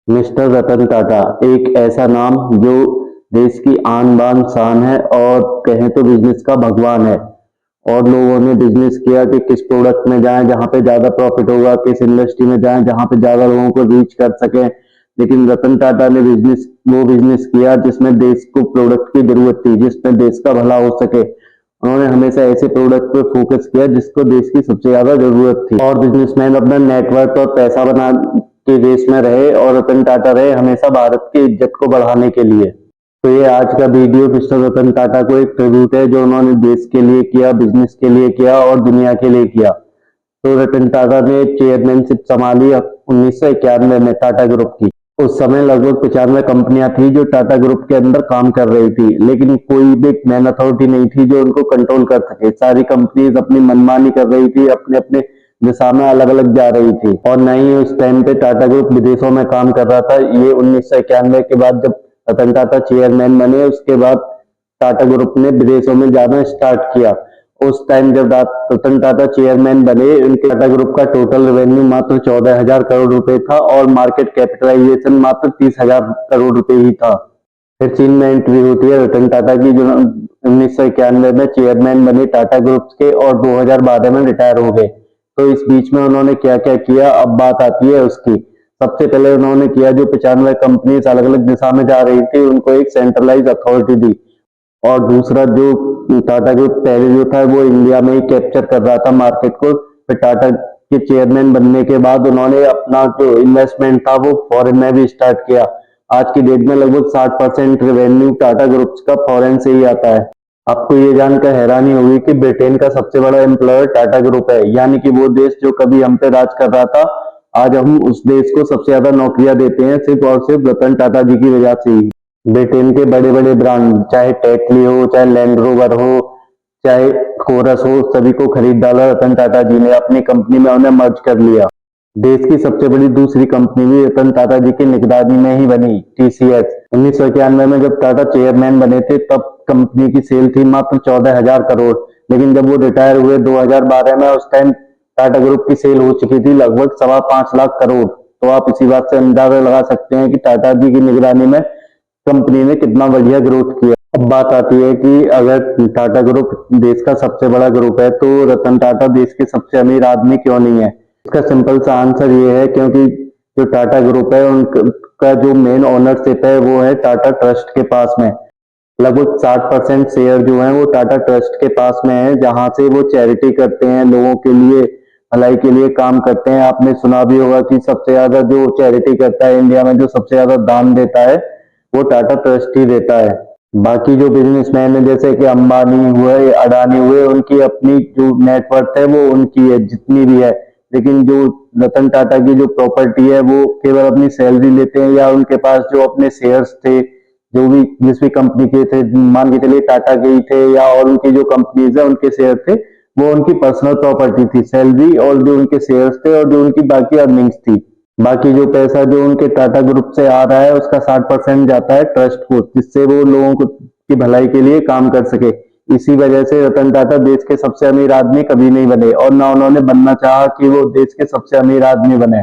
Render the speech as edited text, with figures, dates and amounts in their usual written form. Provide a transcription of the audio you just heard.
Mister Ratan Tata एक ऐसा नाम जो देश की आन बान शान है और कहें तो बिजनेस का भगवान है। और लोगों ने बिजनेस किया कि किस प्रोडक्ट में जाएं जहां पे ज्यादा प्रॉफिट होगा, किस इंडस्ट्री में जाएं जहां पे ज्यादा लोगों को रीच कर सकें। लेकिन रतन टाटा ने बिजनेस किया जिसमें देश को प्रोडक्ट की जरूरत थी, जिसमें देश का भला हो सके। उन्होंने हमेशा ऐसे प्रोडक्ट पे फोकस किया जिसको देश की सबसे ज्यादा जरूरत थी। और बिजनेसमैन अपना नेटवर्क और पैसा बना के देश में रहे और रतन टाटा रहे हमेशा भारत की इज्जत को बढ़ाने के लिए। तो ये आज का वीडियो मिस्टर रतन टाटा को एक ट्रिब्यूट है जो उन्होंने देश के लिए किया, बिजनेस के लिए किया और दुनिया के लिए किया। तो रतन टाटा ने चेयरमैनशिप संभाली 1991 में टाटा ग्रुप की। उस समय लगभग 95 कंपनियां थी जो टाटा ग्रुप के अंदर काम कर रही थी, लेकिन कोई भी मैन अथॉरिटी नहीं थी जो उनको कंट्रोल कर सके। सारी कंपनीज अपनी मनमानी कर रही थी, अपने अपने दिशा में अलग अलग जा रही थी। और न ही उस टाइम पे टाटा ग्रुप विदेशों में काम कर रहा था। ये 1991 के बाद जब रतन टाटा चेयरमैन बने उसके बाद टाटा ग्रुप ने विदेशों में जाना स्टार्ट किया। उस टाइम जब रतन टाटा चेयरमैन बने उनके टाटा ग्रुप का टोटल रेवेन्यू मात्र 14,000 करोड़ रुपए था और मार्केट कैपिटलाइजेशन मात्र 30,000 करोड़ रुपए ही था। फिर चीन में एंट्री होती है रतन टाटा की, जो 1991 में चेयरमैन बने टाटा ग्रुप के और 2012 में रिटायर हो गए। तो इस बीच में उन्होंने क्या क्या किया, अब बात आती है उसकी। सबसे पहले उन्होंने किया, जो 95 कंपनीज अलग अलग दिशा में जा रही थी उनको एक सेंट्रलाइज अथॉरिटी दी। और दूसरा, जो टाटा ग्रुप पहले जो था वो इंडिया में ही कैप्चर कर रहा था मार्केट को। फिर टाटा के चेयरमैन बनने के बाद उन्होंने अपना जो इन्वेस्टमेंट था वो फॉरेन में भी स्टार्ट किया। आज की डेट में लगभग 60% रेवेन्यू टाटा ग्रुप का फॉरेन से ही आता है। आपको ये जानकर हैरानी होगी कि ब्रिटेन का सबसे बड़ा एम्प्लॉयर टाटा ग्रुप है, यानी कि वो देश जो कभी हम पे राज कर रहा था, आज हम उस देश को सबसे ज्यादा नौकरियां देते हैं सिर्फ और सिर्फ रतन टाटा जी की वजह से ही। ब्रिटेन के बड़े बड़े ब्रांड, चाहे टेटली हो, चाहे लैंड रोवर हो, चाहे कोरस हो, सभी को खरीद डाला रतन टाटा जी ने, अपनी कंपनी में उन्हें मर्ज कर लिया। देश की सबसे बड़ी दूसरी कंपनी भी रतन टाटा जी की निगरानी में ही बनी, टीसीएस। 1991 में जब टाटा चेयरमैन बने थे तब कंपनी की सेल थी मात्र 14,000 करोड़। लेकिन जब वो रिटायर हुए 2012 में, उस टाइम टाटा ग्रुप की सेल हो चुकी थी लगभग 5.25 लाख करोड़। तो आप इसी बात से अंदाजा लगा सकते हैं कि टाटा जी की निगरानी में कंपनी ने कितना बढ़िया ग्रोथ किया। अब बात आती है कि अगर टाटा ग्रुप देश का सबसे बड़ा ग्रुप है तो रतन टाटा देश के सबसे अमीर आदमी क्यों नहीं है? इसका सिंपल सा आंसर ये है, क्योंकि जो टाटा ग्रुप है उनका जो मेन ओनरशिप है वो है टाटा ट्रस्ट के पास में। लगभग 60% शेयर जो है वो टाटा ट्रस्ट के पास में है, जहां से वो चैरिटी करते हैं, लोगों के लिए भलाई के लिए काम करते हैं। आपने सुना भी होगा कि सबसे ज्यादा जो चैरिटी करता है इंडिया में, जो सबसे ज्यादा दान देता है वो टाटा ट्रस्ट ही देता है। बाकी जो बिजनेसमैन है जैसे कि अंबानी हुए, अडानी हुए, उनकी अपनी जो नेटवर्थ है वो उनकी है जितनी भी है। लेकिन जो रतन टाटा की जो प्रॉपर्टी है वो केवल अपनी सैलरी लेते हैं या उनके पास जो अपने शेयर्स थे, जो भी जिस भी कंपनी के थे, मान के चलिए टाटा के ही थे या और उनकी जो कंपनीज है उनके शेयर थे, वो उनकी पर्सनल प्रॉपर्टी थी। सैलरी और जो उनके शेयर्स थे और जो उनकी बाकी अर्निंग्स थी। बाकी जो पैसा जो उनके टाटा ग्रुप से आ रहा है उसका 60% जाता है ट्रस्ट को, जिससे वो लोगों को की भलाई के लिए काम कर सके। इसी वजह से रतन टाटा देश के सबसे अमीर आदमी कभी नहीं बने और ना उन्होंने बनना चाहा कि वो देश के सबसे अमीर आदमी बने।